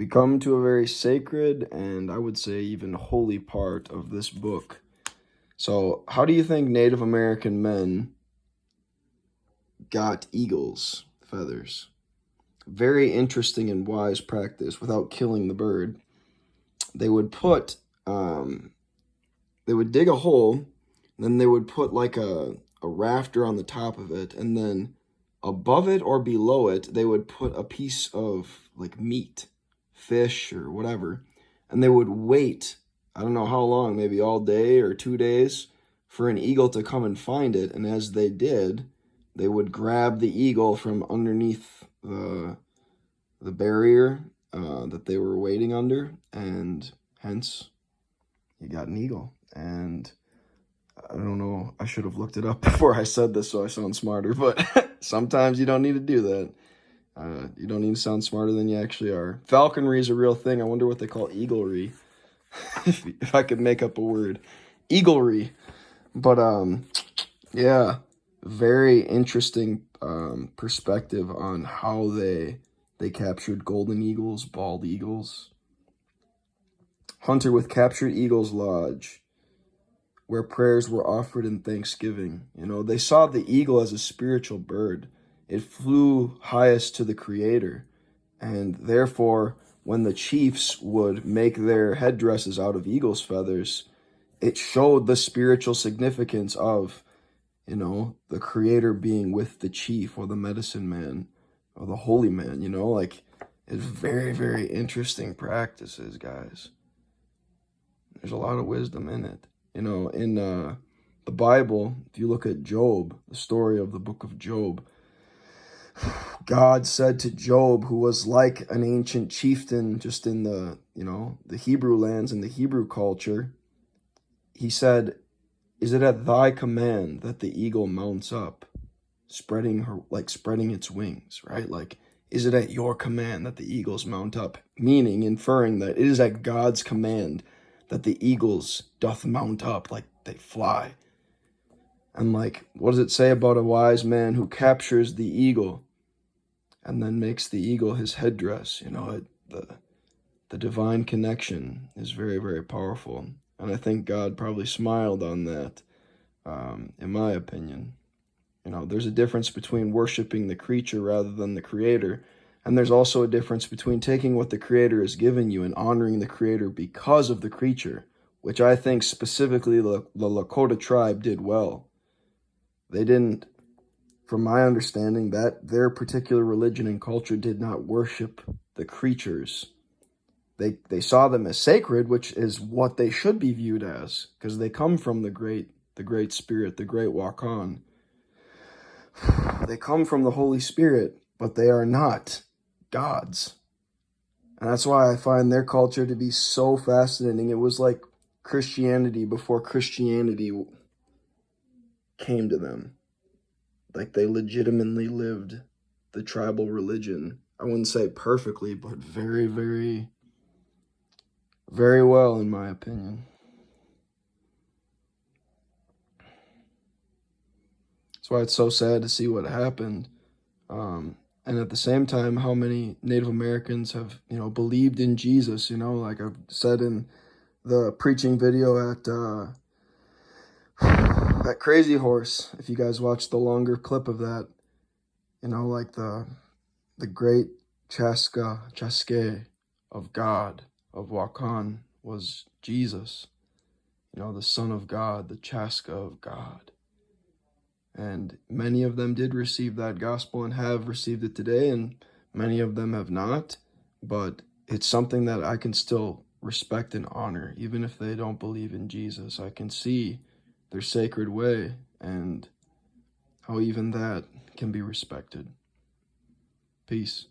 We come to a very sacred and I would say even holy part of this book. So, how do you think Native American men got eagles' feathers? Very interesting and wise practice without killing the bird. They would put, they would dig a hole, then they would put like a rafter on the top of it, and then above it or below it, they would put a piece of like meat, fish or whatever, and they would wait, I don't know how long, maybe all day or 2 days, for an eagle to come and find it. And as they did, they would grab the eagle from underneath the barrier that they were waiting under, and hence you got an eagle. And I don't know, I should have looked it up before I said this so I sound smarter, but sometimes you don't need to do that. You don't need to sound smarter than you actually are. Falconry is a real thing. I wonder what they call eaglery. if I could make up a word. Eaglery. But, yeah, very interesting perspective on how they captured golden eagles, bald eagles. Hunter with captured eagles lodge, where prayers were offered in thanksgiving. You know, they saw the eagle as a spiritual bird. It flew highest to the Creator. And therefore, when the chiefs would make their headdresses out of eagle's feathers, it showed the spiritual significance of, you know, the Creator being with the chief or the medicine man or the holy man, you know, like it's very, very interesting practices, guys. There's a lot of wisdom in it. You know, in the Bible, if you look at Job, the story of the book of Job, God said to Job, who was like an ancient chieftain just in the, you know, the Hebrew lands and the Hebrew culture, he said, "Is it at thy command that the eagle mounts up, spreading its wings," right? Like, is it at your command that the eagles mount up? Meaning, inferring that it is at God's command that the eagles doth mount up, like they fly. And like, what does it say about a wise man who captures the eagle and then makes the eagle his headdress? You know, the divine connection is very, very powerful. And I think God probably smiled on that, in my opinion. You know, there's a difference between worshiping the creature rather than the Creator. And there's also a difference between taking what the Creator has given you and honoring the Creator because of the creature, which I think specifically the Lakota tribe did well. They didn't, from my understanding, that their particular religion and culture did not worship the creatures. They saw them as sacred, which is what they should be viewed as, because they come from the great spirit, the great Wakan. They come from the Holy Spirit, but they are not gods. And that's why I find their culture to be so fascinating. It was like Christianity before Christianity came to them. Like they legitimately lived the tribal religion. I wouldn't say perfectly, but very, very, very well, in my opinion. That's why it's so sad to see what happened. And at the same time, how many Native Americans have, you know, believed in Jesus, you know, like I've said in the preaching video at Crazy Horse. If you guys watch the longer clip of that, you know, like the great Chaske of God, of Wakan, was Jesus, you know, the Son of God, the Chaska of God. And many of them did receive that gospel and have received it today, and many of them have not. But it's something that I can still respect and honor, even if they don't believe in Jesus. I can see their sacred way and how even that can be respected. Peace.